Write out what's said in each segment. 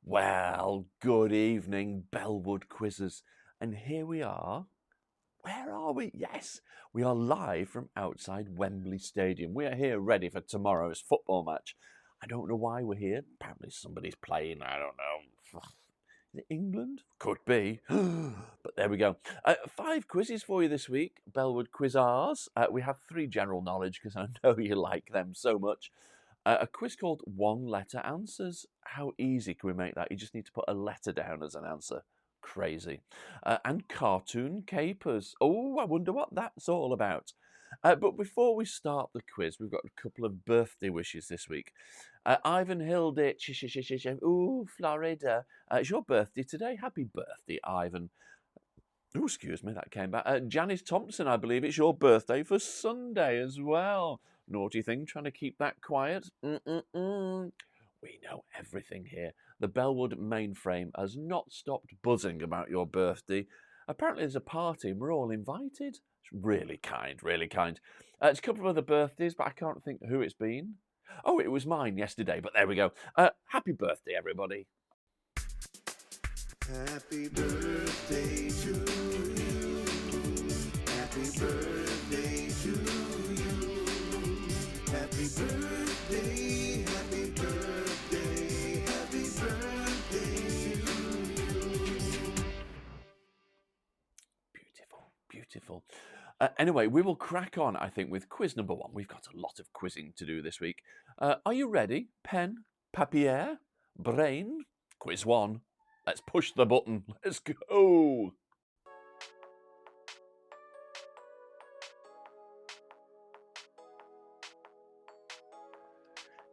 Well, good evening, Bellwood Quizzers. And here we are. Where are we? Yes, we are live from outside Wembley Stadium. We are here ready for tomorrow's football match. I don't know why we're here. Apparently somebody's playing. I don't know. Is it England? Could be. But there we go. 5 quizzes for you this week. Bellwood Quizzars. We have 3 general knowledge because I know you like them so much. A quiz called One Letter Answers. How easy can we make that? You just need to put a letter down as an answer. Crazy. And Cartoon Capers. Oh, I wonder what that's all about. But before we start the quiz, we've got a couple of birthday wishes this week. Ivan Hilditch. Ooh, Florida. It's your birthday today. Happy birthday, Ivan. Oh, excuse me, that came back. Janice Thompson, I believe it's your birthday for Sunday as well. Naughty thing, trying to keep that quiet. We know everything here. The Bellwood mainframe has not stopped buzzing about your birthday. Apparently there's a party and we're all invited. It's really kind, really kind. It's a couple of other birthdays, but I can't think who it's been. Oh, it was mine yesterday, but there we go. Happy birthday, everybody. Happy birthday to you. Happy birthday to you. Happy birthday, happy birthday, happy birthday to you. Beautiful, beautiful. Anyway, we will crack on, I think, with quiz number 1. We've got a lot of quizzing to do this week. Are you ready? Pen, papier, brain? Quiz 1. Let's push the button. Let's go.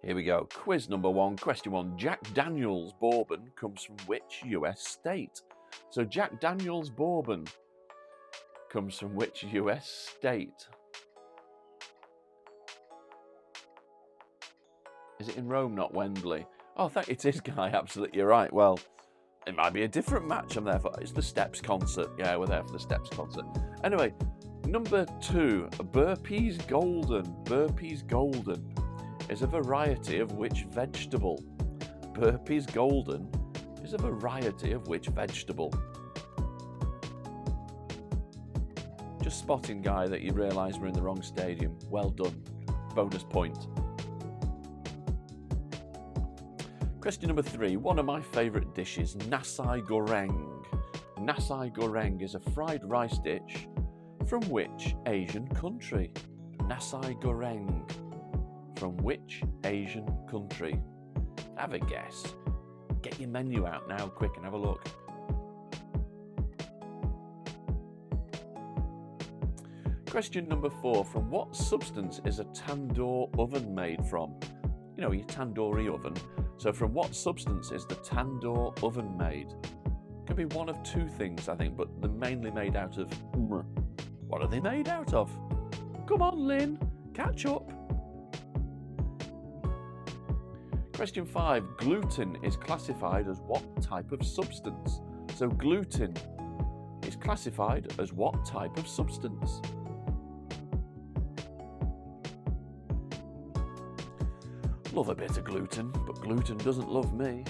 Here we go. Quiz number 1, question 1. Jack Daniel's bourbon comes from which US state? So Jack Daniel's bourbon comes from which US state? Is it in Rome, not Wembley? Oh, it is, Guy. Absolutely, you're right. Well, it might be a different match I'm there for. It's the Steps concert. Yeah, we're there for the Steps concert. Anyway, number 2, Burpees Golden. Burpees Golden is a variety of which vegetable? Burpees Golden is a variety of which vegetable? Just spotting, Guy, that you realise we're in the wrong stadium. Well done. Bonus point. Question number 3, one of my favourite dishes, nasi goreng. Nasi goreng is a fried rice dish from which Asian country? Nasi goreng. From which Asian country? Have a guess. Get your menu out now, quick, and have a look. Question number 4, from what substance is a tandoor oven made from? You know, your tandoori oven. So from what substance is the tandoor oven made? Can be one of 2 things, I think, but they're mainly made out of... What are they made out of? Come on, Lynn, catch up. Question 5, gluten is classified as what type of substance? So gluten is classified as what type of substance? Love a bit of gluten, but gluten doesn't love me.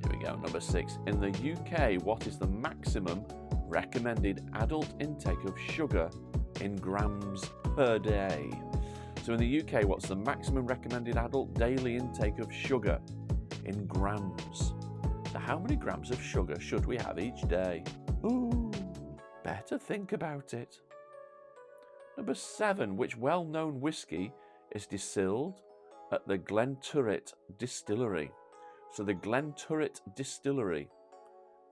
Here we go, number 6. In the UK, what is the maximum recommended adult intake of sugar in grams per day? So in the UK, what's the maximum recommended adult daily intake of sugar in grams? So how many grams of sugar should we have each day? Ooh, better think about it. Number 7, which well-known whiskey is distilled at the Glenturret Distillery? So the Glenturret Distillery.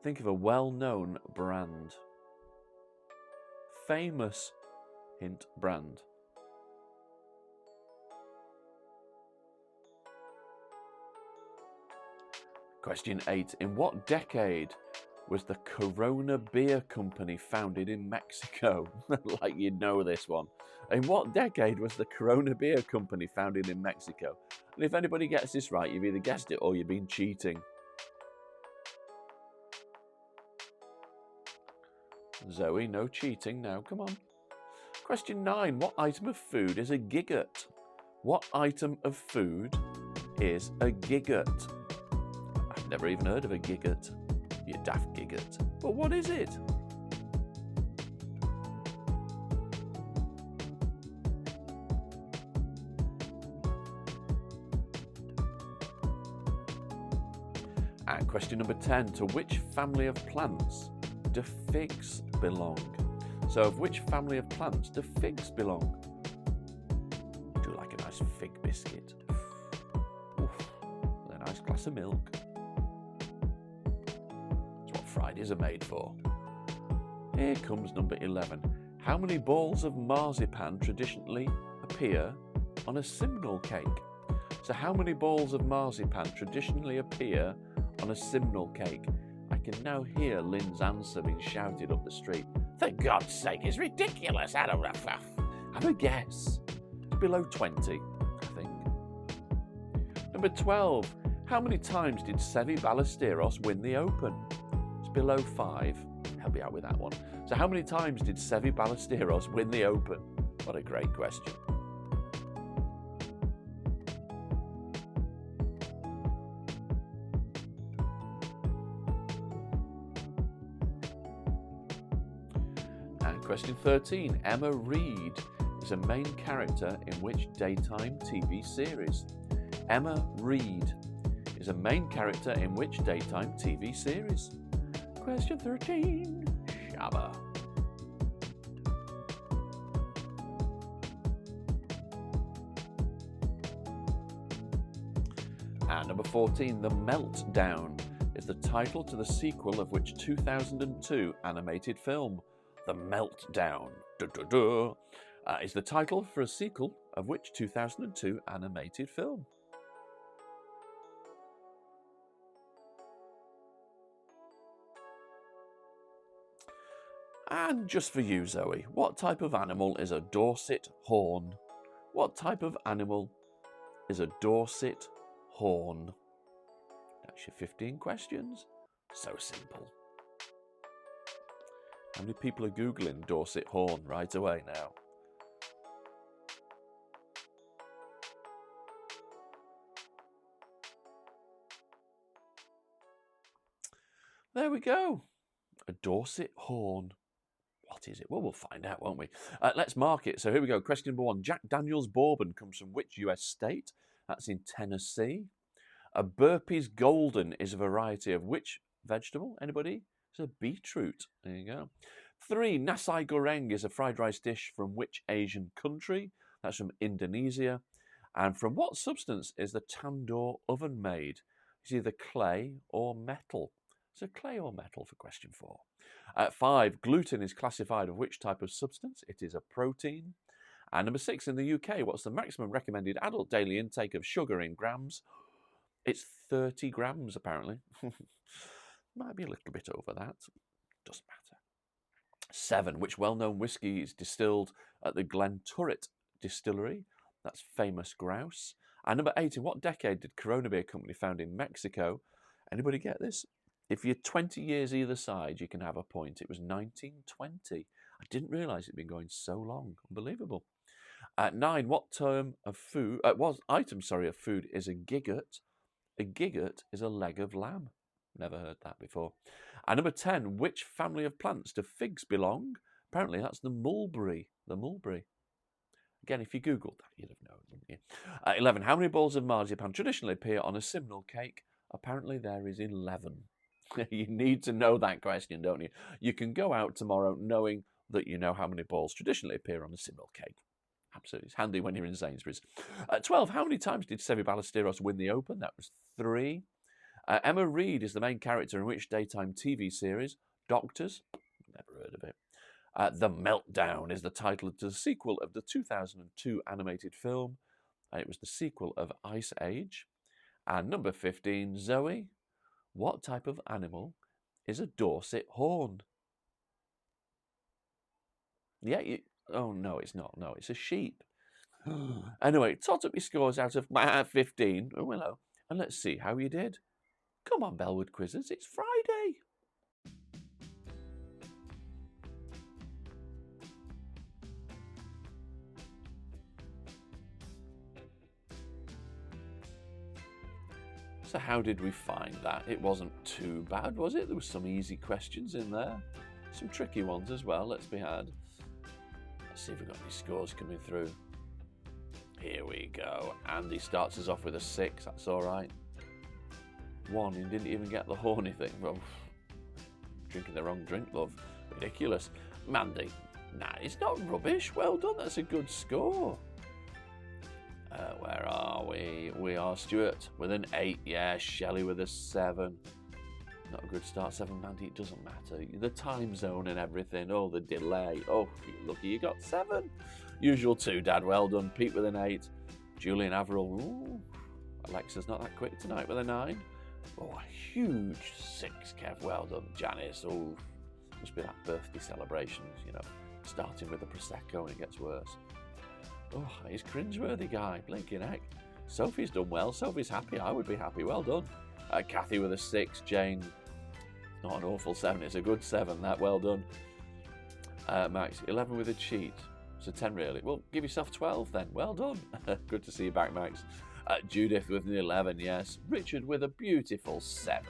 Think of a well-known brand. Famous, hint, brand. Question 8. In what decade was the Corona Beer Company founded in Mexico? Like you'd know this one. In what decade was the Corona Beer Company founded in Mexico? And if anybody gets this right, you've either guessed it or you've been cheating. Zoe, no cheating now, come on. Question 9. What item of food is a giggot? What item of food is a gigot? I've never even heard of a gigot. You daft gigot. But what is it? And question number 10, to which family of plants do figs belong? So of which family of plants do figs belong? I do like a nice fig biscuit. Oof, with a nice glass of milk. That's what Fridays are made for. Here comes number 11. How many balls of marzipan traditionally appear on a simnel cake? So how many balls of marzipan traditionally appear on a simnel cake? I can now hear Lynn's answer being shouted up the street. For God's sake, it's ridiculous. I don't know. Have a guess. It's below 20, I think. Number 12. How many times did Seve Ballesteros win the Open? It's below 5. Help me out with that one. So how many times did Seve Ballesteros win the Open? What a great question. Question 13. Emma Reed is a main character in which daytime TV series? Emma Reed is a main character in which daytime TV series? Question 13. Shabba. And number 14. The Meltdown is the title to the sequel of which 2002 animated film? The Meltdown is the title for a sequel of which 2002 animated film? And just for you, Zoe, what type of animal is a Dorset horn? What type of animal is a Dorset horn? That's your 15 questions. So simple. How many people are Googling Dorset horn right away now? There we go. A Dorset horn. What is it? Well, we'll find out, won't we? Let's mark it. So here we go. Question number 1. Jack Daniel's bourbon comes from which US state? That's in Tennessee. A Burpee's Golden is a variety of which vegetable? Anybody? It's a beetroot. There you go. 3. Nasi goreng is a fried rice dish from which Asian country? That's from Indonesia. And from what substance is the tandoor oven made? It's either clay or metal. So clay or metal for question 4. 5. Gluten is classified of which type of substance? It is a protein. And number 6, in the UK, what's the maximum recommended adult daily intake of sugar in grams? It's 30 grams, apparently. Might be a little bit over that. Doesn't matter. 7. Which well-known whiskey is distilled at the Glenturret Distillery? That's famous grouse. And number 8. In what decade did Corona Beer Company found in Mexico? Anybody get this? If you're 20 years either side, you can have a point. It was 1920. I didn't realise it'd been going so long. Unbelievable. 9. What term of food? Item of food is a gigot? A gigot is a leg of lamb. Never heard that before. And number 10. Which family of plants do figs belong? Apparently, that's the mulberry. The mulberry. Again, if you Googled that, you'd have known, wouldn't you? 11. How many balls of marzipan traditionally appear on a simnel cake? Apparently, there is 11. You need to know that question, don't you? You can go out tomorrow knowing that you know how many balls traditionally appear on a simnel cake. Absolutely. It's handy when you're in Sainsbury's. 12. How many times did Seve Ballesteros win the Open? That was 3. Emma Reed is the main character in which daytime TV series? Doctors? Never heard of it. The Meltdown is the title to the sequel of the 2002 animated film. It was the sequel of Ice Age. And number 15, Zoe, what type of animal is a Dorset horn? Yeah, oh, no, it's not. No, it's a sheep. Anyway, tot up your scores out of 15. Oh, hello. And let's see how you did. Come on, Bellwood Quizzes, it's Friday. So how did we find that? It wasn't too bad, was it? There were some easy questions in there. Some tricky ones as well, let's be had. Let's see if we've got any scores coming through. Here we go. Andy starts us off with a 6, that's all right. 1, he didn't even get the horny thing. Well, drinking the wrong drink, love. Ridiculous. Mandy, nah, it's not rubbish. Well done, that's a good score. Where are we? We are Stuart with an 8. Yeah, Shelley with a 7. Not a good start, 7, Mandy. It doesn't matter. The time zone and everything. Oh, the delay. Oh, you're lucky you got 7. Usual 2, Dad. Well done. Pete with an 8. Julian Averill. Ooh. Alexa's not that quick tonight with a 9. Oh, a huge 6, Kev. Well done. Janice. Oh, must be that birthday celebrations, you know, starting with the Prosecco and it gets worse. Oh, he's cringeworthy guy. Blinking heck. Sophie's done well. Sophie's happy. I would be happy. Well done. Kathy with a 6. Jane, not an awful 7. It's a good 7. That well done. Max, 11 with a cheat. So 10 really. Well, give yourself 12 then. Well done. Good to see you back, Max. Judith with an 11. Yes. Richard with a beautiful 7.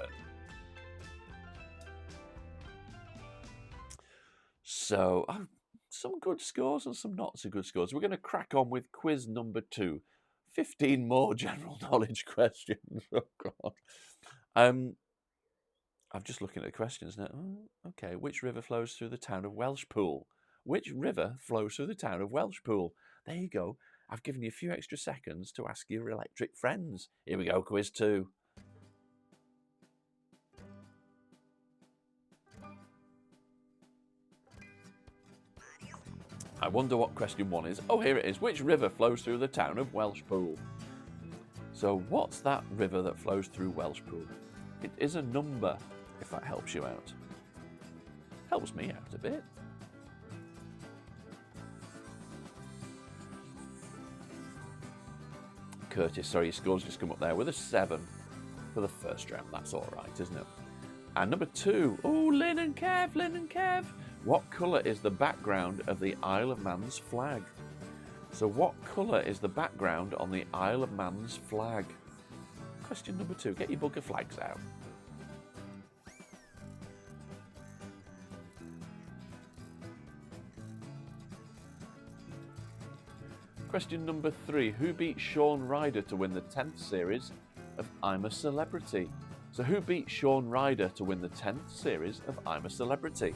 So, some good scores and some not so good scores. We're going to crack on with quiz number 2. 15 more general knowledge questions. Oh, God. I'm just looking at the questions now. Oh, okay. Which river flows through the town of Welshpool? Which river flows through the town of Welshpool? There you go. I've given you a few extra seconds to ask your electric friends. Here we go, quiz 2. I wonder what question 1 is. Oh, here it is. Which river flows through the town of Welshpool? So what's that river that flows through Welshpool? It is a number, if that helps you out. Helps me out a bit. Curtis, sorry, your score's just come up there with a 7 for the first round. That's all right, isn't it? And number 2. Oh, Lynn and Kev, Lynn and Kev. What colour is the background of the Isle of Man's flag? So what colour is the background on the Isle of Man's flag? Question number 2. Get your book of flags out. Question number 3. Who beat Shaun Ryder to win the 10th series of I'm a Celebrity? So who beat Shaun Ryder to win the 10th series of I'm a Celebrity?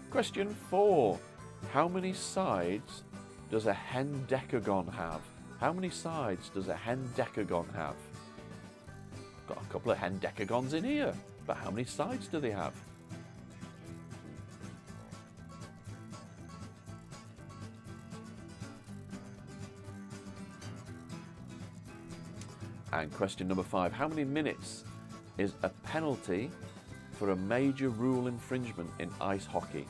Question 4. How many sides does a hendecagon have? How many sides does a hendecagon have? Got a couple of hendecagons in here, but how many sides do they have? And question number 5. How many minutes is a penalty for a major rule infringement in ice hockey?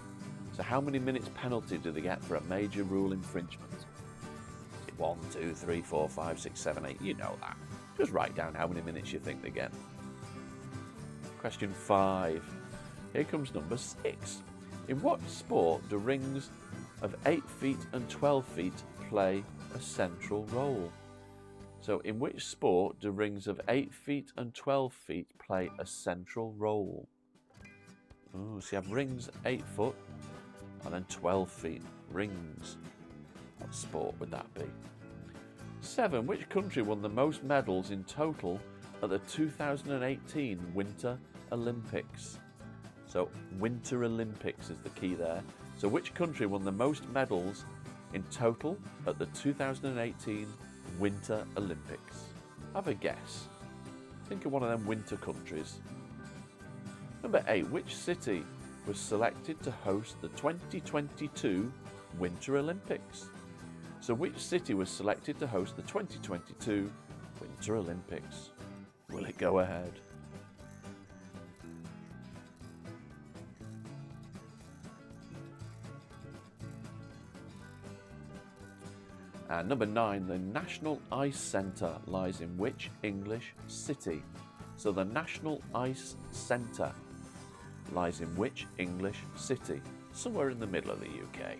So how many minutes penalty do they get for a major rule infringement? Is it 1, 2, 3, 4, 5, 6, 7, 8? You know that. Just write down how many minutes you think they get. Question 5. Here comes number 6. In what sport do rings of 8 feet and 12 feet play a central role? So in which sport do rings of 8 feet and 12 feet play a central role? Oh, so you have rings 8 foot and then 12 feet. Rings. What sport would that be? 7. Which country won the most medals in total at the 2018 Winter Olympics? So Winter Olympics is the key there. So which country won the most medals in total at the 2018 Winter Olympics? Have a guess. Think of one of them winter countries. Number 8. Which city was selected to host the 2022 Winter Olympics? So which city was selected to host the 2022 Winter Olympics? Will it go ahead? And number 9, the National Ice Centre lies in which English city? So the National Ice Centre lies in which English city? Somewhere in the middle of the UK.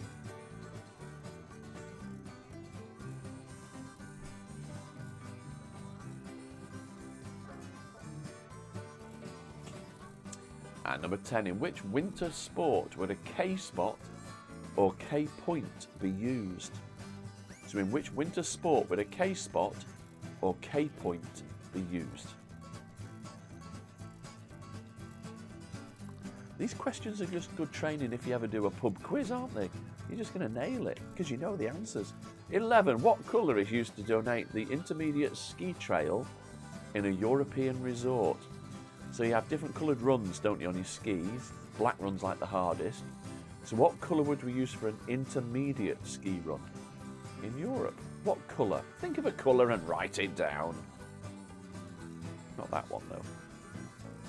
And number 10, in which winter sport would a K-spot or K-point be used? So in which winter sport would a K-spot or K-point be used? These questions are just good training if you ever do a pub quiz, aren't they? You're just going to nail it because you know the answers. 11, what colour is used to donate the intermediate ski trail in a European resort? So you have different coloured runs, don't you, on your skis? Black run's like the hardest. So what colour would we use for an intermediate ski run in Europe? What colour? Think of a colour and write it down. Not that one though.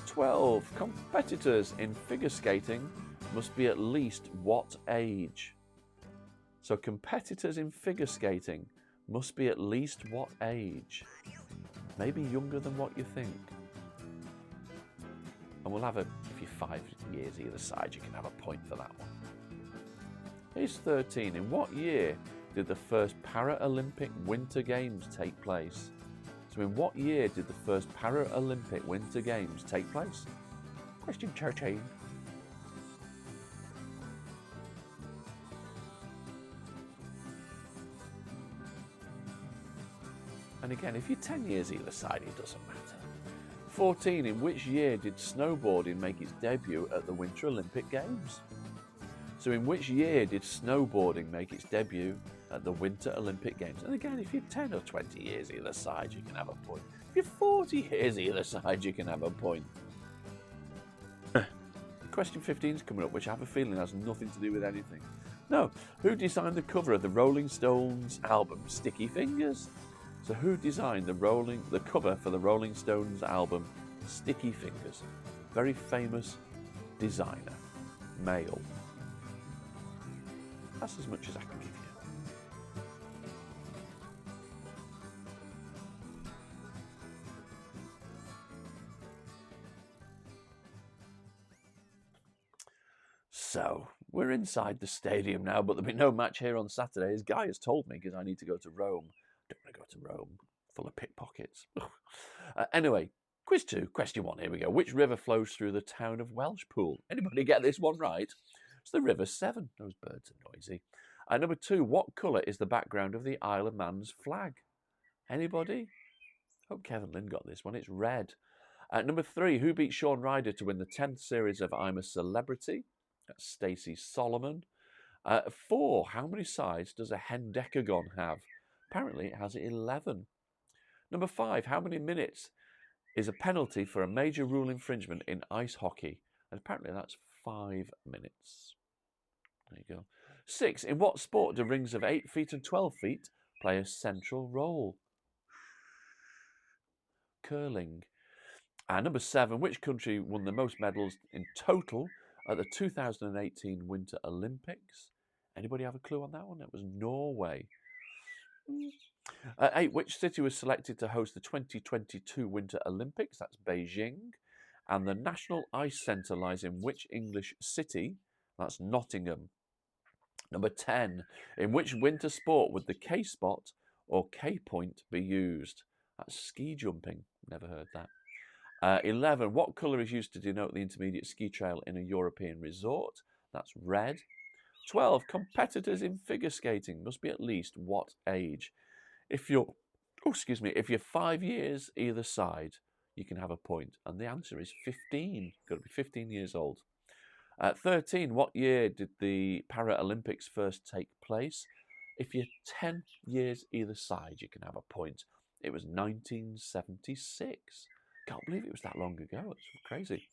12. Competitors in figure skating must be at least what age? So competitors in figure skating must be at least what age? Maybe younger than what you think. And we'll have if you're 5 years either side, you can have a point for that one. Here's 13. In what year did the first Paralympic Winter Games take place? So in what year did the first Paralympic Winter Games take place? Question 13. And again, if you're 10 years either side, it doesn't matter. 14. In which year did snowboarding make its debut at the Winter Olympic Games? So in which year did snowboarding make its debut at the Winter Olympic Games? And again, if you're 10 or 20 years either side, you can have a point. If you're 40 years either side, you can have a point. Question 15 is coming up, which I have a feeling has nothing to do with anything. No. Who designed the cover of the Rolling Stones album Sticky Fingers? So who designed the cover for the Rolling Stones album Sticky Fingers? Very famous designer, male. That's as much as I can give you. So, we're inside the stadium now, but there'll be no match here on Saturday, as Guy has told me, because I need to go to Rome. I don't want to go to Rome, full of pickpockets. Anyway, quiz 2, question 1, here we go. Which river flows through the town of Welshpool? Anybody get this one right? It's the River Severn. Those birds are noisy. Number 2, what colour is the background of the Isle of Man's flag? Anybody? Hope Kevin Lynn got this one. It's red. Number 3, who beat Shaun Ryder to win the 10th series of I'm a Celebrity? That's Stacey Solomon. 4, how many sides does a hendecagon have? Apparently it has 11. Number 5, how many minutes is a penalty for a major rule infringement in ice hockey? And apparently that's 5 minutes. There you go. 6, in what sport do rings of 8 feet and 12 feet play a central role? Curling. And number 7, which country won the most medals in total at the 2018 Winter Olympics? Anybody have a clue on that one? It was Norway. 8, which city was selected to host the 2022 Winter Olympics? That's Beijing. And the National Ice Centre lies in which English city? That's Nottingham. Number 10, in which winter sport would the K-spot or K-point be used? That's ski jumping. Never heard that. 11, what colour is used to denote the intermediate ski trail in a European resort? That's red. 12, competitors in figure skating must be at least what age? If you're 5 years either side, you can have a point. And the answer is 15. Got to be 15 years old. 13, what year did the Paralympics first take place? If you're 10 years either side, you can have a point. It was 1976. Can't believe it was that long ago. It's crazy.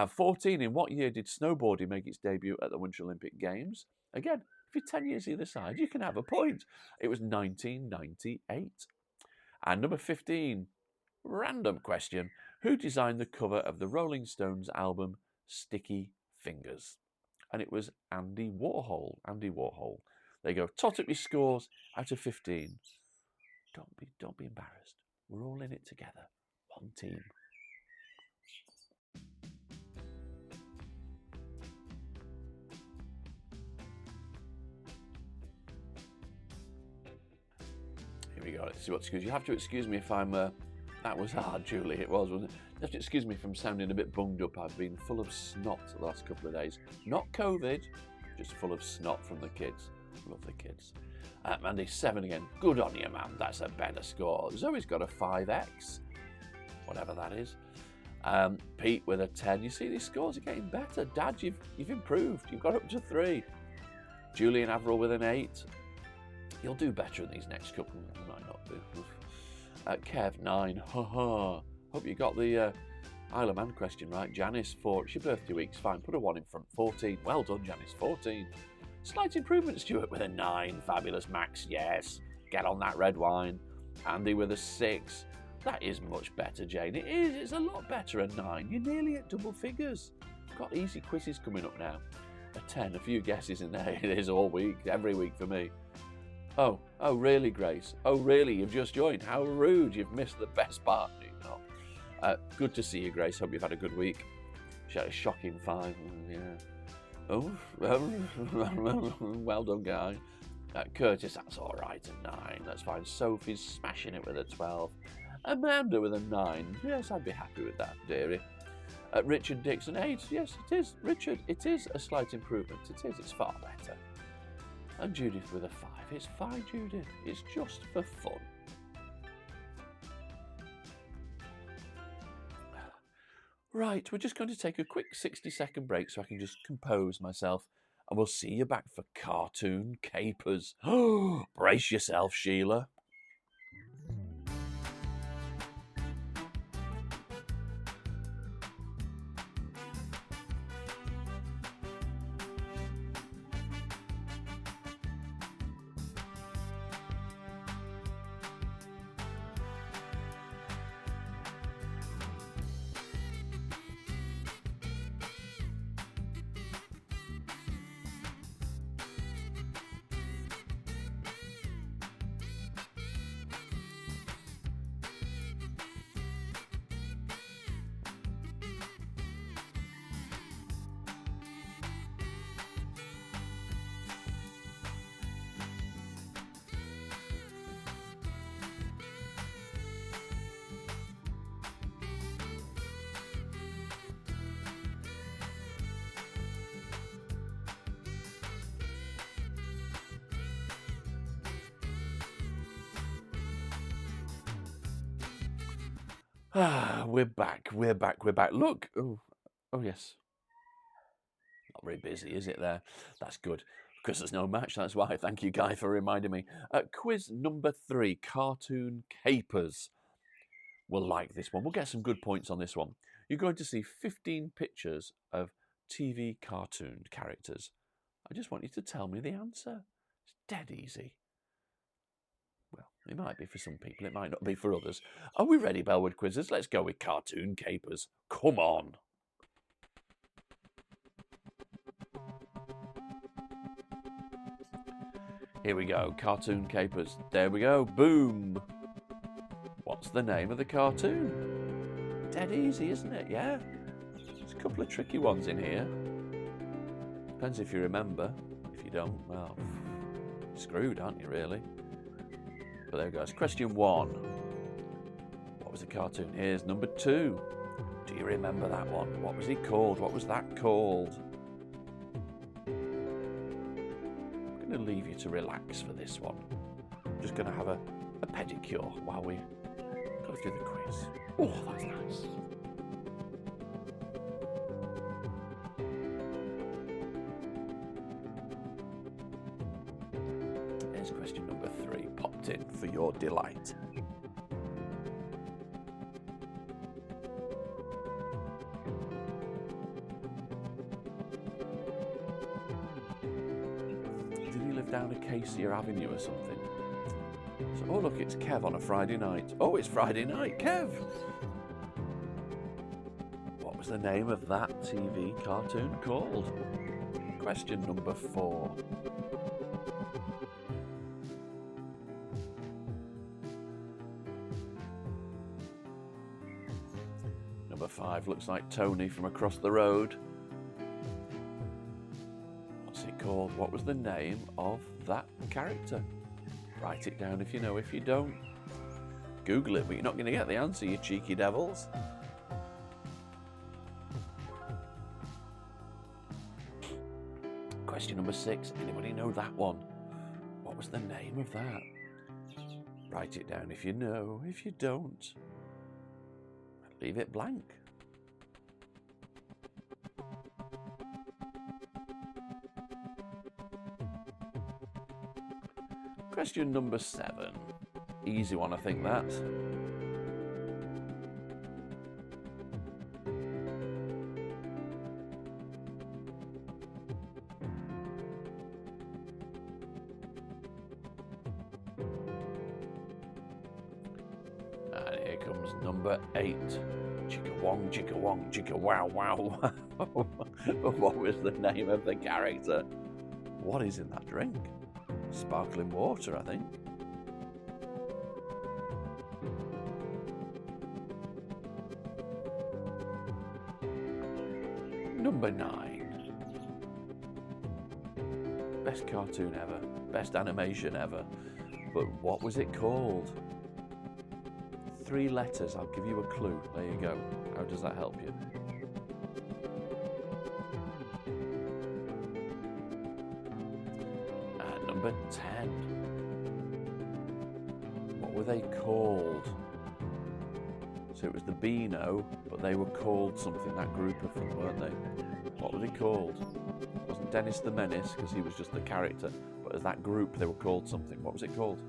14, in what year did snowboarding make its debut at the Winter Olympic Games? Again, if you're 10 years either side, you can have a point. It was 1998. And number 15, random question. Who designed the cover of the Rolling Stones album Sticky Fingers? And it was Andy Warhol. Andy Warhol. There you go. Tot up your scores out of 15. Don't be embarrassed. We're all in it together. One team. we go. Let's see what excuse. You have to excuse me if I'm. That was hard, Julie. It was, wasn't it? You have to excuse me if I'm sounding a bit bunged up. I've been full of snot the last couple of days. Not COVID, just full of snot from the kids. Love the kids. Mandy, 7 again. Good on you, man. That's a better score. Zoe's got a 5x. Whatever that is. Pete with a 10. You see, these scores are getting better. Dad, you've improved. You've got up to 3. Julian Averill with an 8. You'll do better in these next couple. You might not do. Kev, 9. Hope you got the Isle of Man question right. Janice, 4. It's your birthday week's fine. Put a 1 in front. 14. Well done, Janice. 14. Slight improvement, Stuart with a 9. Fabulous, Max. Yes. Get on that red wine. Andy with a 6. That is much better, Jane. It is. It's a lot better, a 9. You're nearly at double figures. Got easy quizzes coming up now. A 10. A few guesses in there. It is all week. Every week for me. Oh, really, Grace? Oh, really? You've just joined? How rude. You've missed the best part. No. Good to see you, Grace. Hope you've had a good week. She had a shocking 5. Yeah. Oh, well done, guy. Curtis, that's all right, a 9. That's fine. Sophie's smashing it with a 12. Amanda with a 9. Yes, I'd be happy with that, dearie. Richard Dixon, 8. Yes, it is. Richard, it is a slight improvement. It is. It's far better. And Judith with a 5. It's fine, Judith. It's just for fun. Right, we're just going to take a quick 60-second break so I can just compose myself. And we'll see you back for Cartoon Capers. Brace yourself, Sheila. We're back. Look. Oh, yes. Not very busy, is it there? That's good. Because there's no match, that's why. Thank you, Guy, for reminding me. Quiz number 3, Cartoon Capers. We'll like this one. We'll get some good points on this one. You're going to see 15 pictures of TV cartoon characters. I just want you to tell me the answer. It's dead easy. Well, it might be for some people, it might not be for others. Are we ready, Bellwood Quizzers? Let's go with Cartoon Capers. Come on. Here we go, Cartoon Capers. There we go, boom. What's the name of the cartoon? Dead easy, isn't it? Yeah. There's a couple of tricky ones in here. Depends if you remember. If you don't, well, screwed, aren't you, really? But there goes. Question 1. What was the cartoon? Here's number 2. Do you remember that one? What was he called? What was that called? I'm going to leave you to relax for this one. I'm just going to have a pedicure while we go through the quiz. Oh, that's nice. Here's question number 3. Popped in for your delight. Did he live down Acacia Avenue or something? So, oh look, it's Kev on a Friday night. Oh, it's Friday night, Kev! What was the name of that TV cartoon called? Question number 4. Number 5 looks like Tony from across the road. What's it called? What was the name of that character? Write it down if you know. If you don't, Google it, but you're not going to get the answer, you cheeky devils. Question number 6. Anybody know that one? What was the name of that? Write it down if you know. If you don't, leave it blank. Question number 7. Easy one, I think that. And here comes number 8. Chicka wong, chicka wow wow. But what was the name of the character? What is in that drink? Sparkling water, I think. Number 9. Best cartoon ever. Best animation ever. But what was it called? 3 letters. I'll give you a clue. There you go. How does that help you? And number 10. What were they called? So it was the Beano, but they were called something, that group of them, weren't they? What were they called? It wasn't Dennis the Menace, because he was just the character, but as that group, they were called something. What was it called?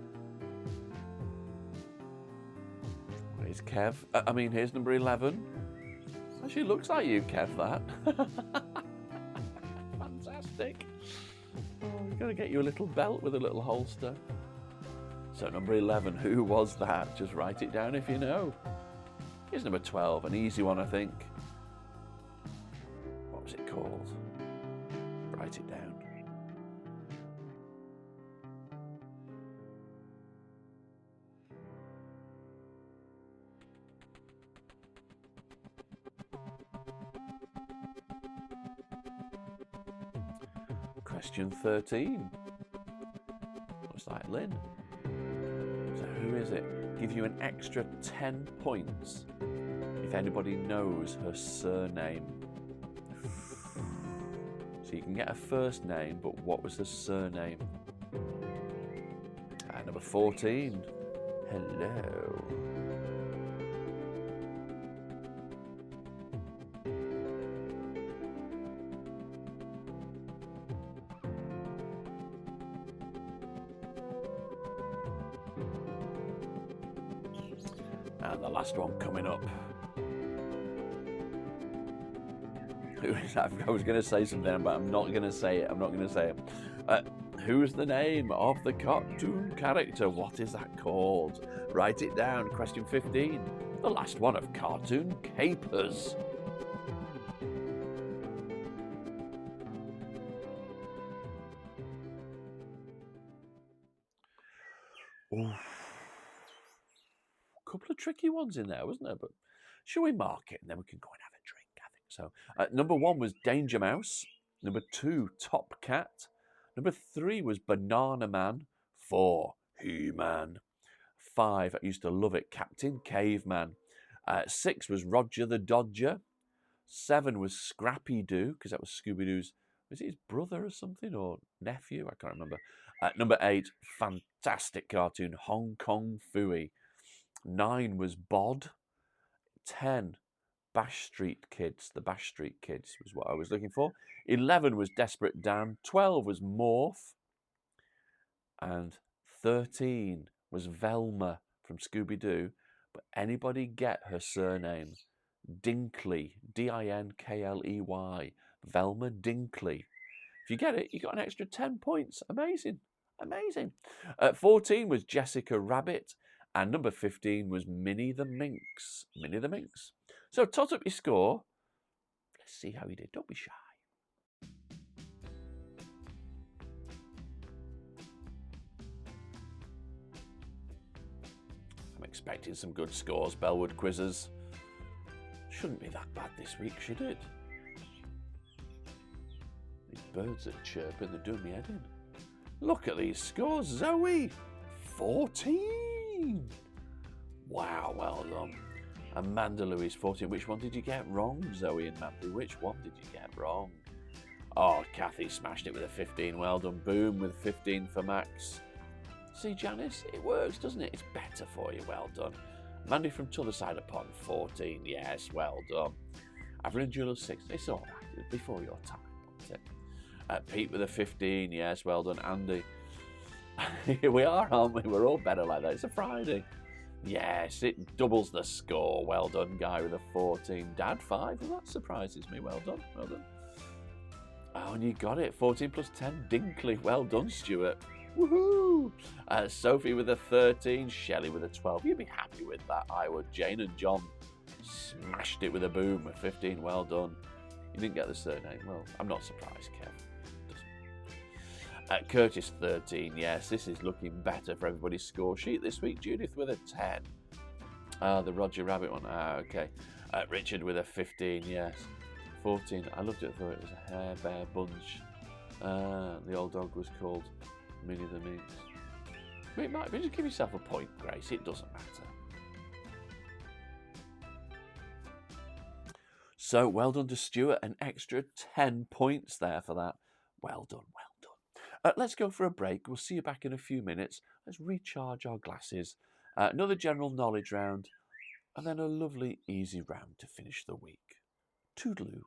Here's Kev. Here's number 11. Actually, looks like you, Kev, that. Fantastic. Oh, we've got to get you a little belt with a little holster. So number 11, who was that? Just write it down if you know. Here's number 12, an easy one, I think. What was it called? Write it down. Question 13. Looks like Lynn. So who is it? Give you an extra 10 points if anybody knows her surname. So you can get a first name, but what was her surname? And number 14. Hello. And the last one coming up. Who is that? I was going to say something, but I'm not going to say it. Who's the name of the cartoon character? What is that called? Write it down. Question 15. The last one of Cartoon Capers. Oof. Couple of tricky ones in there, wasn't there? But shall we mark it and then we can go and have a drink? I think so. Number 1 was Danger Mouse. Number 2, Top Cat. Number 3 was Banana Man. 4, He-Man. 5, I used to love it, Captain Caveman. 6 was Roger the Dodger. 7 was Scrappy Doo, because that was Scooby-Doo's, was it his brother or something, or nephew? I can't remember. Number 8, fantastic cartoon, Hong Kong Phooey. 9 was Bod. 10, Bash Street Kids. The Bash Street Kids was what I was looking for. 11 was Desperate Dan. 12 was Morph. And 13 was Velma from Scooby-Doo. But anybody get her surname? Dinkley. D-I-N-K-L-E-Y. Velma Dinkley. If you get it, you got an extra 10 points. Amazing. Amazing. 14 was Jessica Rabbit. And number 15 was Minnie the Minx. Minnie the Minx. So tot up your score. Let's see how you did. Don't be shy. I'm expecting some good scores, Bellwood Quizzes. Shouldn't be that bad this week, should it? These birds are chirping, they're doing me head in. Look at these scores, Zoe. 14. Wow, well done. Amanda Louise, 14. Which one did you get wrong, Zoe and Mandy? Which one did you get wrong? Oh, Kathy smashed it with a 15. Well done. Boom with 15 for Max. See, Janice, it works, doesn't it? It's better for you. Well done. Mandy from t'other side of pond, 14. Yes, well done. Avril Jewel, 6. It's all right. It's before your time, wasn't it? Pete with a 15. Yes, well done. Andy. Here we are, aren't we? We're all better like that. It's a Friday. Yes, it doubles the score. Well done, Guy with a 14. Dad, 5. Well, that surprises me. Well done. Well done. Oh, and you got it. 14 plus 10. Dinkley. Well done, Stuart. Woohoo! Sophie with a 13. Shelley with a 12. You'd be happy with that, I would. Jane and John smashed it with a boom with 15. Well done. You didn't get the surname. Well, I'm not surprised, Kev. Curtis, 13. Yes, this is looking better for everybody's score sheet this week. Judith with a 10. The Roger Rabbit one. Okay. Richard with a 15. Yes. 14. I loved it. I thought it was a Hare Bear Bunch. The old dog was called Minnie the Minx. But it might be. Just give yourself a point, Grace. It doesn't matter. So, well done to Stuart. An extra 10 points there for that. Well done, well done. Let's go for a break. We'll see you back in a few minutes. Let's recharge our glasses. Another general knowledge round. And then a lovely, easy round to finish the week. Toodaloo.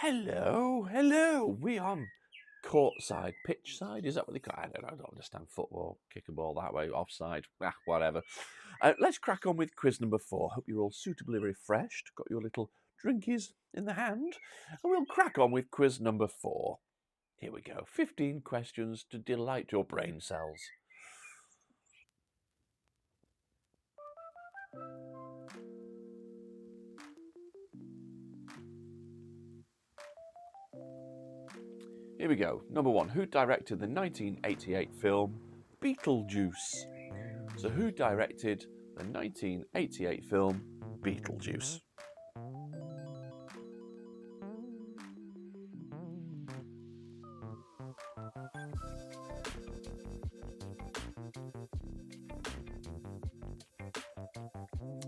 Hello. We on courtside, pitch side? Is that what they call it? I don't understand football. Kick a ball that way, offside, whatever. Let's crack on with quiz number 4. Hope you're all suitably refreshed. Got your little drinkies in the hand. And we'll crack on with quiz number 4. Here we go. 15 questions to delight your brain cells. Here we go. Number 1. Who directed the 1988 film Beetlejuice? So who directed the 1988 film Beetlejuice?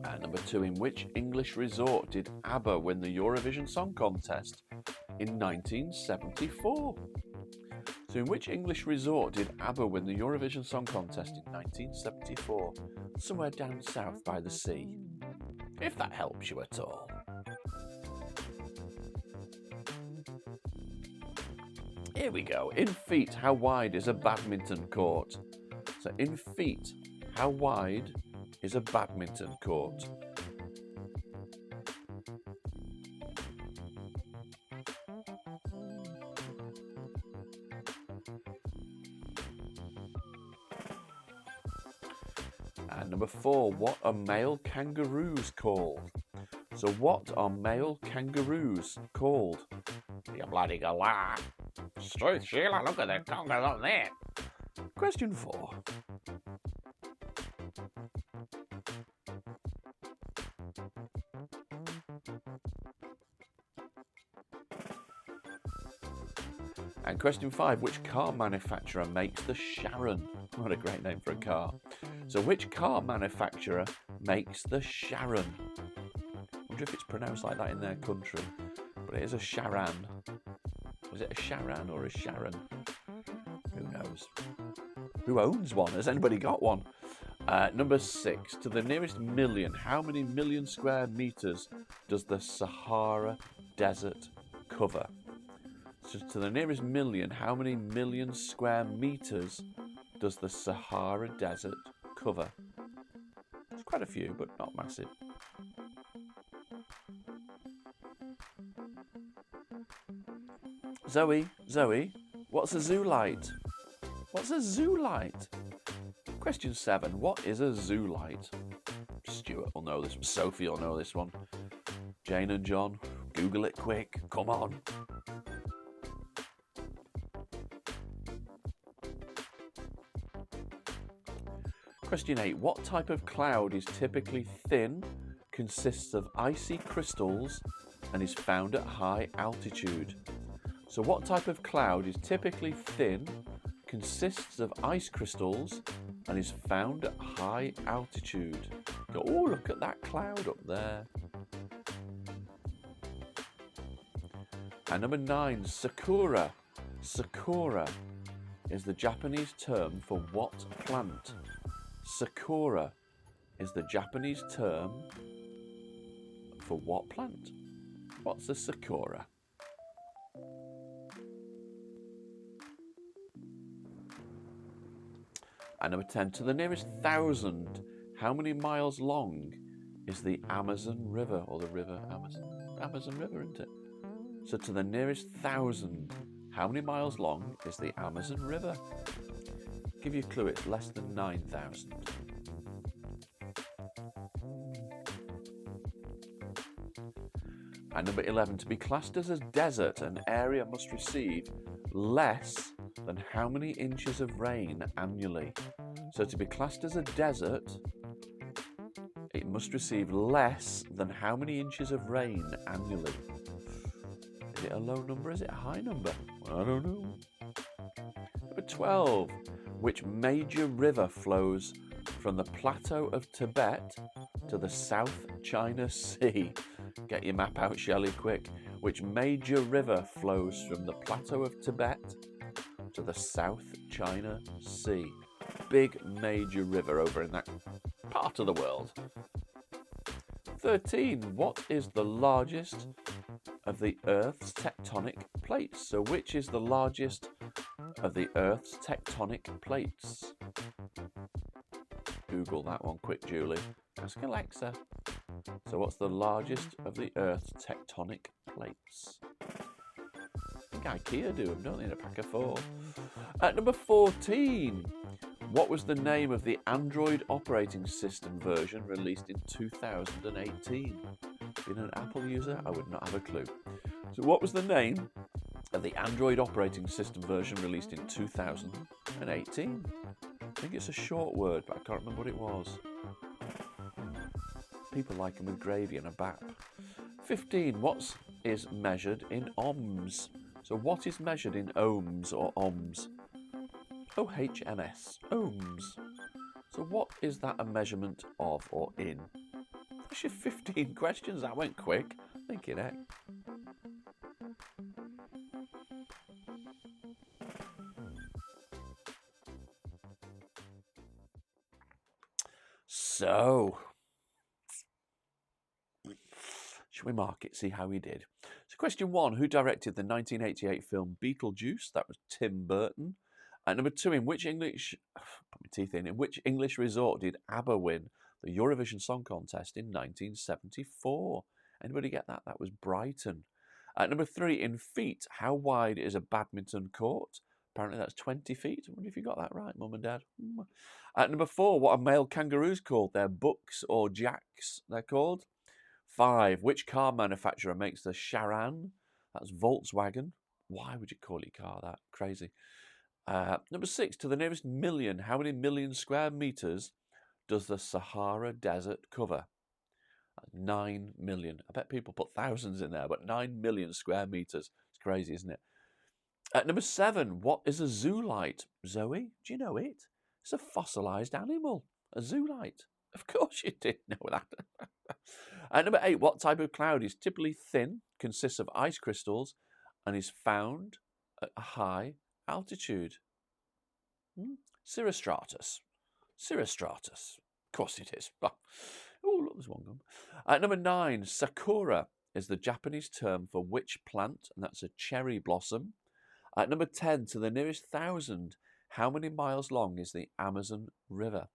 And number 2. In which English resort did ABBA win the Eurovision Song Contest in 1974? So in which English resort did ABBA win the Eurovision Song Contest in 1974? Somewhere down south by the sea. If that helps you at all. Here we go. In feet, how wide is a badminton court? So in feet, how wide is a badminton court? And number 4, what are male kangaroos called? So what are male kangaroos called? You bloody galah. Struth, Sheila, look at their tongue on there. Question 4. And question 5, which car manufacturer makes the Sharon? What a great name for a car. So which car manufacturer makes the Sharon? I wonder if it's pronounced like that in their country. But it is a Charan. Was it a Charan or a Sharon? Who knows? Who owns one? Has anybody got one? Number 6, to the nearest million, how many million square meters does the Sahara Desert cover? So to the nearest million, how many million square meters does the Sahara Desert cover? It's quite a few, but not massive. Zoe, what's a zoolite? What's a zoolite? Question 7, what is a zoolite? Stuart will know this one. Sophie will know this one. Jane and John, Google it quick. Come on. Question 8. What type of cloud is typically thin, consists of icy crystals, and is found at high altitude? So what type of cloud is typically thin, consists of ice crystals, and is found at high altitude? Go, oh, look at that cloud up there. And number 9, sakura. Sakura is the Japanese term for what plant? Sakura is the Japanese term for what plant? What's a sakura? And number 10, to the nearest 1,000, how many miles long is the Amazon River, or the river Amazon? Amazon River, isn't it? So to the nearest 1,000, how many miles long is the Amazon River? Give you a clue, it's less than 9,000. And number 11, to be classed as a desert, an area must receive less than how many inches of rain annually? So to be classed as a desert, it must receive less than how many inches of rain annually? Is it a low number? Is it a high number? I don't know. Number 12, which major river flows from the plateau of Tibet to the South China Sea? Get your map out, Shelley, quick. Which major river flows from the plateau of Tibet to the South China Sea? Big major river over in that part of the world. 13. What is the largest of the Earth's tectonic plates? So which is the largest of the Earth's tectonic plates? Google that one quick, Julie. Ask Alexa. So what's the largest of the Earth's tectonic plates? I think IKEA do them, don't they, in a pack of 4? At number 14, what was the name of the Android operating system version released in 2018? Being an Apple user, I would not have a clue. So what was the name of the Android operating system version released in 2018? I think it's a short word, but I can't remember what it was. People like them with gravy and a bap. 15, what is measured in ohms? So what is measured in ohms or ohms? OHMS, ohms. So what is that a measurement of or in? That's your 15 questions. That went quick. Thinking, eh? So, shall we mark it, see how we did? So question 1, who directed the 1988 film Beetlejuice? That was Tim Burton. Number 2, in which English resort did ABBA win the Eurovision Song Contest in 1974? Anybody get that? That was Brighton. Number 3, in feet, how wide is a badminton court? Apparently that's 20 feet. I wonder if you got that right, Mum and Dad. Number 4, what are male kangaroos called? They're bucks or jacks, they're called. 5, which car manufacturer makes the Charan? That's Volkswagen. Why would you call your car that? Crazy. Number 6, to the nearest million, how many million square meters does the Sahara Desert cover? 9 million. I bet people put thousands in there, but 9 million square meters. It's crazy, isn't it? Number 7, what is a zoolite? Zoe, do you know it? It's a fossilized animal. A zoolite. Of course you did know that. Number 8, what type of cloud is typically thin, consists of ice crystals, and is found at a high altitude? Cirrostratus. Cirrostratus. Of course it is. Oh, look, there's one gone. Number 9, sakura is the Japanese term for which plant? And that's a cherry blossom. Number 10, to the nearest 1,000, how many miles long is the Amazon River?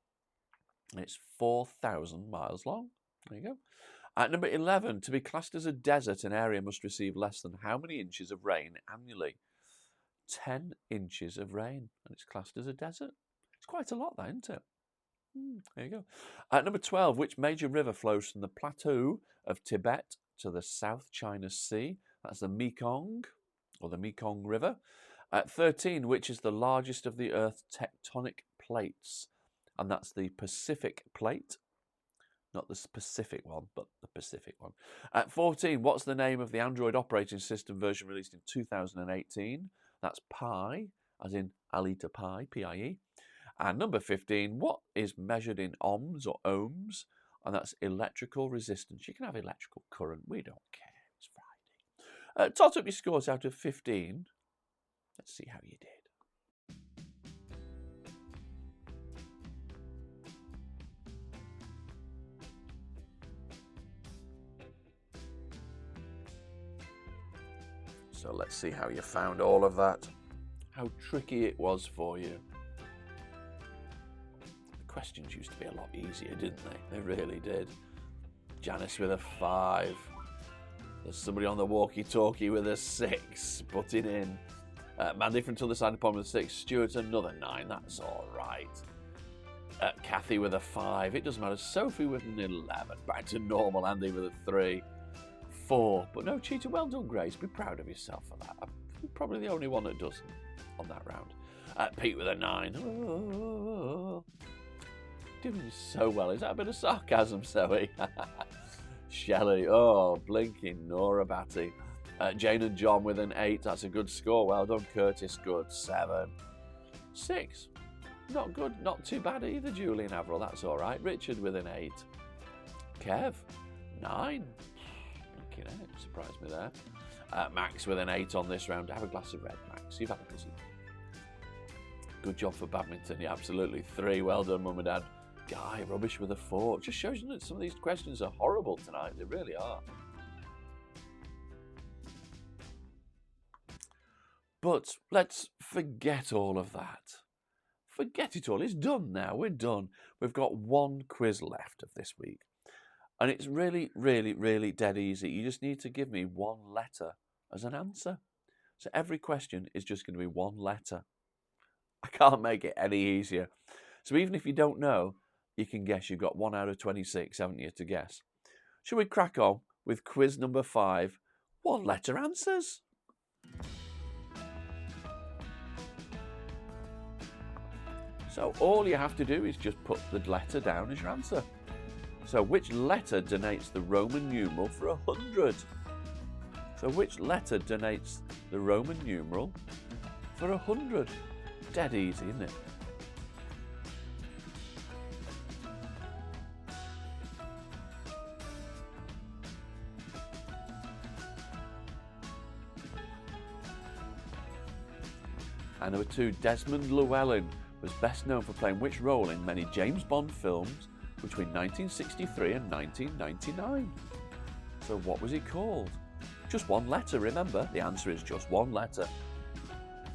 It's 4,000 miles long. There you go. Number 11, to be classed as a desert, an area must receive less than how many inches of rain annually? 10 inches of rain, and it's classed as a desert. It's quite a lot, that, isn't it? There you go. Number 12, which major river flows from the plateau of Tibet to the South China Sea? That's the Mekong, or the Mekong River. 13, which is the largest of the Earth's tectonic plates? And that's the Pacific Plate. Not the specific one, but the Pacific one. 14, what's the name of the Android operating system version released in 2018? That's Pi, as in Alita Pi, P-I-E. And number 15, what is measured in ohms or ohms? And that's electrical resistance. You can have electrical current. We don't care. It's Friday. Tot up your scores out of 15. Let's see how you did. So let's see how you found all of that. How tricky it was for you. The questions used to be a lot easier, didn't they? They really did. Janice with a 5. There's somebody on the walkie-talkie with a 6. Put it in. Mandy from Till the Side of the Pond with a 6. Stuart another 9. That's all right. Kathy with a 5. It doesn't matter. Sophie with an 11. Back to normal. Andy with a 3. 4. But no cheater. Well done, Grace. Be proud of yourself for that. I'm probably the only one that doesn't on that round. Pete with a 9. Oh, doing so well. Is that a bit of sarcasm, Zoe? Shelley. Oh, blinking Nora Batty. Jane and John with an 8. That's a good score. Well done, Curtis. Good. 7. 6. Not good. Not too bad either, Julian Averill. That's all right. Richard with an 8. Kev. 9. Okay, surprised me there. Max with an 8 on this round. Have a glass of red, Max. You've had a busy. Good job for badminton. Yeah, absolutely. 3. Well done, Mum and Dad. Guy, rubbish with a 4. Just shows you that some of these questions are horrible tonight. They really are. But let's forget all of that. Forget it all. It's done now. We're done. We've got one quiz left of this week. And it's really, really, really dead easy. You just need to give me one letter as an answer. So every question is just going to be one letter. I can't make it any easier. So even if you don't know, you can guess. You've got 1 out of 26, haven't you, to guess. Shall we crack on with quiz number 5, one letter answers? So all you have to do is just put the letter down as your answer. So which letter denotes the Roman numeral for 100? So which letter denotes the Roman numeral for 100? Dead easy, isn't it? And number 2, Desmond Llewellyn was best known for playing which role in many James Bond films between 1963 and 1999? So what was he called? Just one letter, remember? The answer is just one letter.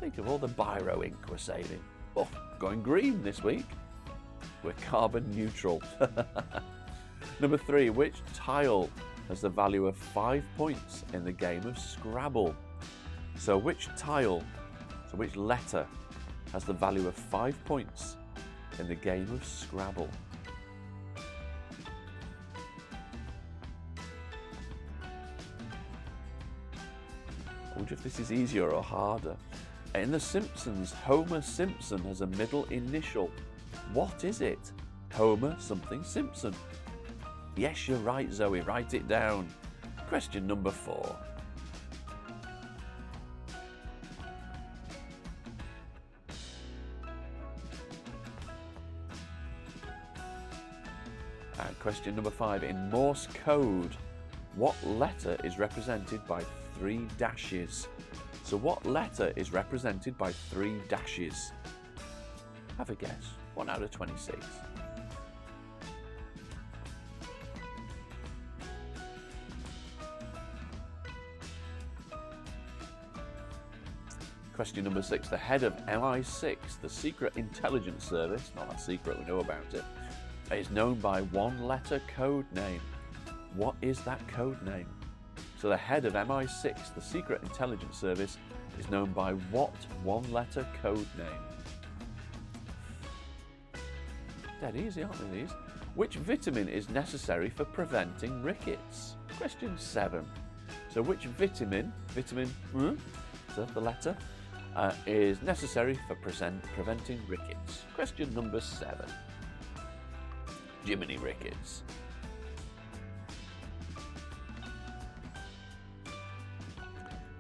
Think of all the biro ink we're saving. Oh, going green this week. We're carbon neutral. Number 3, which tile has the value of 5 points in the game of Scrabble? So which letter has the value of 5 points in the game of Scrabble? I wonder if this is easier or harder. In The Simpsons, Homer Simpson has a middle initial. What is it? Homer something Simpson. Yes, you're right, Zoe. Write it down. Question number 4. And question number 5. In Morse code, what letter is represented by 3 dashes? So what letter is represented by 3 dashes? Have a guess. 1 out of 26. Question number 6. The head of MI6, the secret intelligence service, not that secret, we know about it, is known by one letter code name. What is that code name? So the head of MI6, the secret intelligence service, is known by what one letter code name? Dead easy, aren't they, these? Which vitamin is necessary for preventing rickets? Question 7. So which vitamin, so the letter, is necessary for preventing rickets? Question number 7. Jiminy Rickets.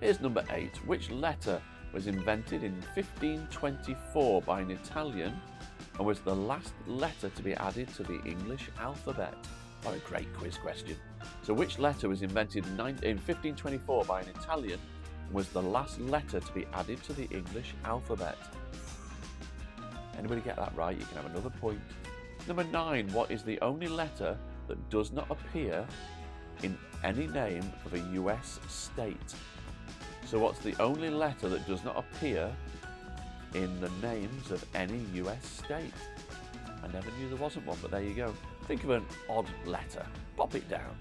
Here's number 8. Which letter was invented in 1524 by an Italian and was the last letter to be added to the English alphabet? What a great quiz question. So which letter was invented in 1524 by an Italian and was the last letter to be added to the English alphabet? Anybody get that right? You can have another point. Number 9. What is the only letter that does not appear in any name of a US state? So what's the only letter that does not appear in the names of any US state? I never knew there wasn't one, but there you go. Think of an odd letter. Pop it down.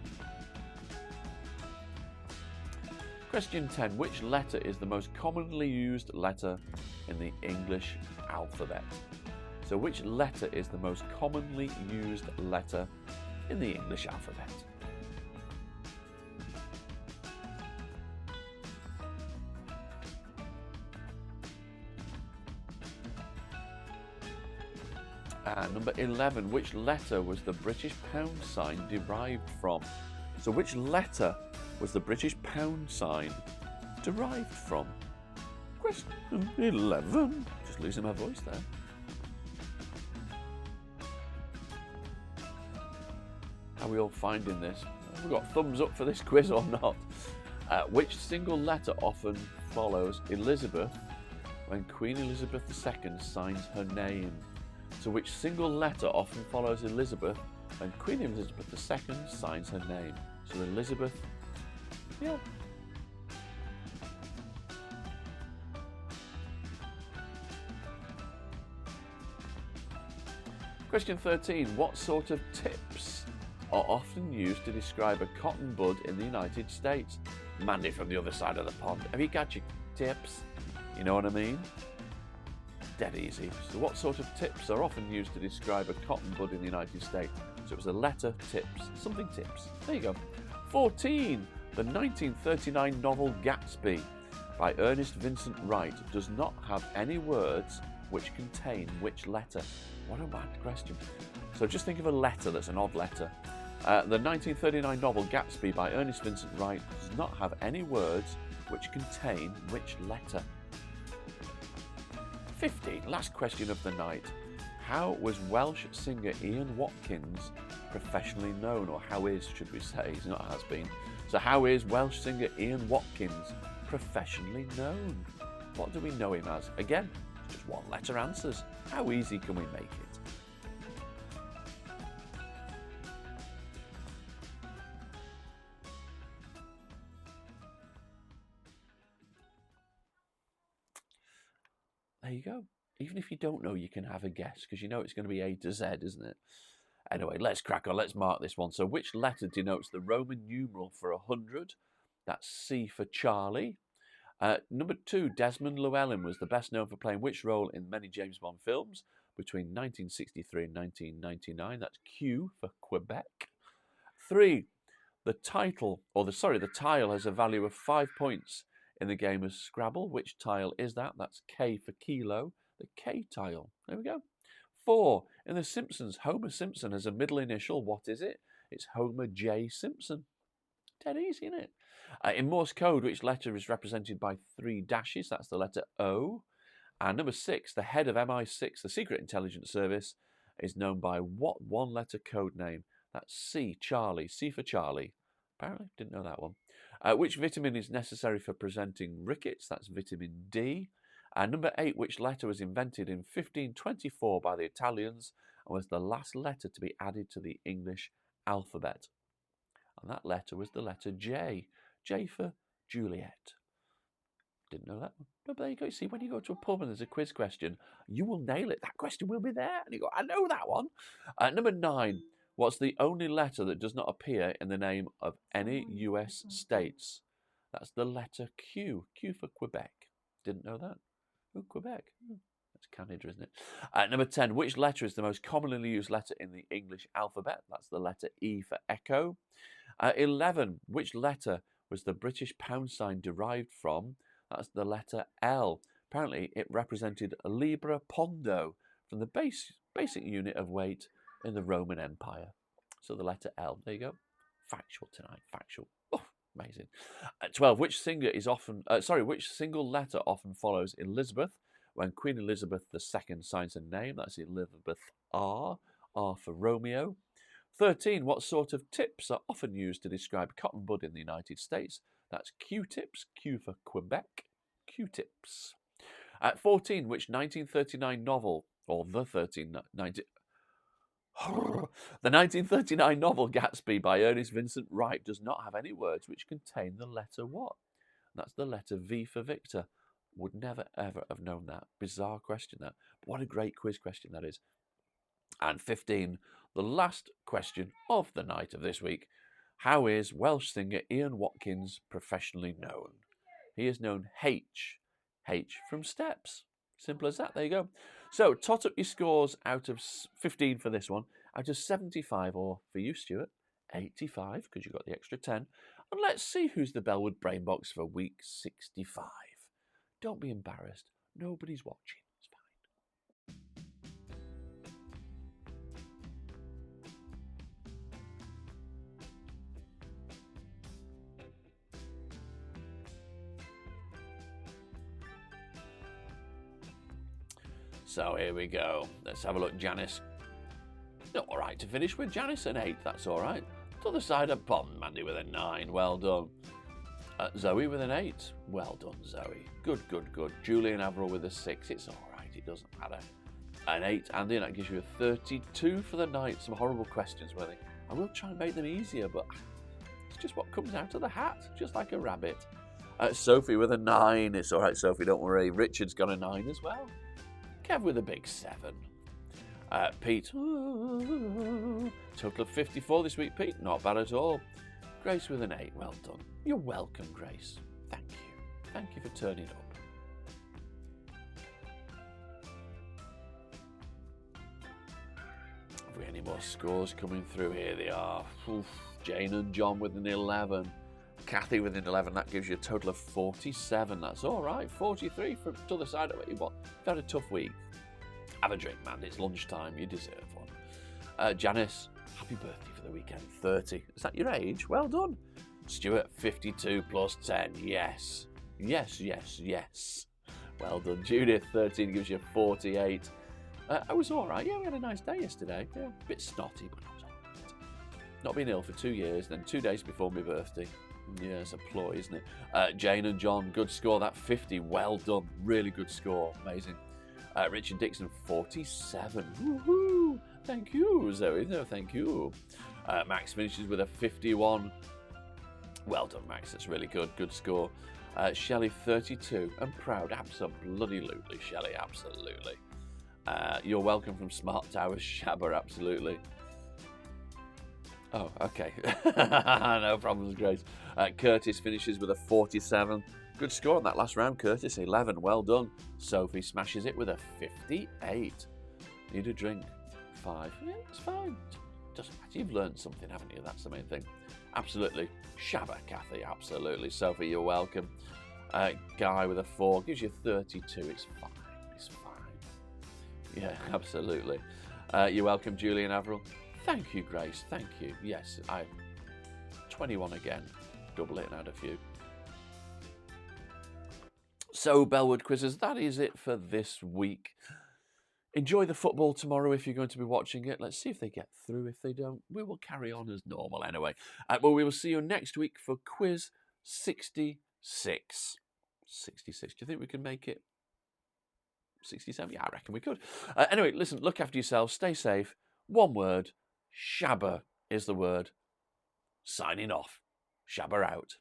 Question 10. Which letter is the most commonly used letter in the English alphabet? So which letter is the most commonly used letter in the English alphabet? Number 11, which letter was the British pound sign derived from? So which letter was the British pound sign derived from? Question 11. Just losing my voice there. How are we all finding this? Have we got thumbs up for this quiz or not? Which single letter often follows Elizabeth when Queen Elizabeth II signs her name? So which single letter often follows Elizabeth when Queen Elizabeth II signs her name? So Elizabeth, yeah. Question 13. What sort of tips are often used to describe a cotton bud in the United States? Mandy from the other side of the pond. Have you got your tips? You know what I mean? Dead easy. So what sort of tips are often used to describe a cotton bud in the United States? So it was a letter, tips, something tips. There you go. 14. The 1939 novel Gatsby by Ernest Vincent Wright does not have any words which contain which letter? What a mad question. So just think of a letter that's an odd letter. The 1939 novel Gatsby by Ernest Vincent Wright does not have any words which contain which letter? 15. Last question of the night. How was Welsh singer Ian Watkins professionally known? Or how is, should we say? He's not has been. So how is Welsh singer Ian Watkins professionally known? What do we know him as? Again, just one letter answers. How easy can we make it? There you go. Even if you don't know, you can have a guess because you know it's going to be A to Z, isn't it? Anyway, let's crack on. Let's mark this one. So which letter denotes the Roman numeral for 100? That's C for Charlie. Number 2, Desmond Llewellyn was the best known for playing which role in many James Bond films between 1963 and 1999? That's Q for Quebec. 3, the tile has a value of 5 points in the game of Scrabble. Which tile is that? That's K for kilo, the K tile. There we go. 4, in The Simpsons, Homer Simpson has a middle initial. What is it? It's Homer J. Simpson. Dead easy, isn't it? In Morse code, which letter is represented by 3 dashes? That's the letter O. And number 6, the head of MI6, the Secret Intelligence Service, is known by what one-letter code name? That's C, Charlie. C for Charlie. Apparently, didn't know that one. Which vitamin is necessary for preventing rickets? That's vitamin D. And number 8, which letter was invented in 1524 by the Italians and was the last letter to be added to the English alphabet? And that letter was the letter J. J for Juliet. Didn't know that one. No, but there you go. See, when you go to a pub and there's a quiz question, you will nail it. That question will be there. And you go, I know that one. Number 9, what's the only letter that does not appear in the name of any US states? That's the letter Q. Q for Quebec. Didn't know that. Oh, Quebec. That's Canada, isn't it? Number 10, which letter is the most commonly used letter in the English alphabet? That's the letter E for Echo. 11, which letter was the British pound sign derived from? That's the letter L. Apparently, it represented a Libra Pondo from the basic unit of weight in the Roman Empire. So the letter L. There you go. Factual tonight. Factual. Oh, amazing. 12, which single letter often follows Elizabeth when Queen Elizabeth II signs a name? That's Elizabeth R. R for Romeo. 13, what sort of tips are often used to describe cotton bud in the United States? That's Q-tips, Q for Quebec, Q-tips. At 14, which 1939 novel, or the 1939 novel Gatsby by Ernest Vincent Wright does not have any words which contain the letter what? That's the letter V for Victor. Would never, ever have known that. Bizarre question, that. But what a great quiz question that is. And 15, the last question of the night of this week. How is Welsh singer Ian Watkins professionally known? He is known H. H from Steps. Simple as that. There you go. So, tot up your scores out of 15 for this one, out of 75, or for you, Stuart, 85, because you got the extra 10. And let's see who's the Bellwood Brain Box for week 65. Don't be embarrassed. Nobody's watching. It's fine. So here we go. Let's have a look. Janice. All right to finish with. Janice an 8. That's all right. To the side of pond. Mandy with a 9. Well done. Zoe with an 8. Well done, Zoe. Good, good, good. Julian Averill with a 6. It's all right. It doesn't matter. An 8. Andy, that gives you a 32 for the night. Some horrible questions, were they? I will try and make them easier, but it's just what comes out of the hat. Just like a rabbit. Sophie with a 9. It's all right, Sophie. Don't worry. Richard's got a 9 as well. Kev with a big 7. Pete, total of 54 this week, Pete. Not bad at all. Grace with an 8. Well done. You're welcome, Grace. Thank you. Thank you for turning up. Have we any more scores coming through? Here they are. Oof. Jane and John with an 11. Kathy with an 11. That gives you a total of 47. That's all right. 43 from the other side of it. You've had a tough week. Have a drink, man. It's lunchtime. You deserve one. Janice, happy birthday for the weekend. 30. Is that your age? Well done. Stuart, 52 plus 10. Yes. Yes, yes, yes. Well done. Judith, 13 gives you 48. I was all right. Yeah, we had a nice day yesterday. Yeah, a bit snotty, but I was all right. Not been ill for 2 years, then 2 days before my birthday. Yeah, it's a ploy, isn't it? Jane and John, good score. That 50. Well done. Really good score. Amazing. Richard Dixon, 47. Woohoo! Thank you, Zoe. No, thank you. Max finishes with a 51. Well done, Max. That's really good. Good score. Shelley, 32. I'm proud. Absolutely, Shelley. Absolutely. You're welcome from Smart Towers. Shabba, absolutely. Oh, okay. No problems, Grace. Curtis finishes with a 47. Good score on that last round, Curtis. 11. Well done. Sophie smashes it with a 58. Need a drink. 5. Yeah, it's fine. Doesn't matter. You've learned something, haven't you? That's the main thing. Absolutely. Shabba, Kathy. Absolutely. Sophie, you're welcome. Guy with a 4 gives you 32. It's fine. It's fine. Yeah, absolutely. You're welcome, Julian Averill. Thank you, Grace. Thank you. Yes, 21 again. Double it and add a few. So, Bellwood Quizzes, that is it for this week. Enjoy the football tomorrow if you're going to be watching it. Let's see if they get through. If they don't, we will carry on as normal anyway. But we will see you next week for quiz 66. 66. Do you think we can make it 67? Yeah, I reckon we could. Anyway, listen, look after yourselves. Stay safe. One word. Shabba is the word. Signing off. Shabba out.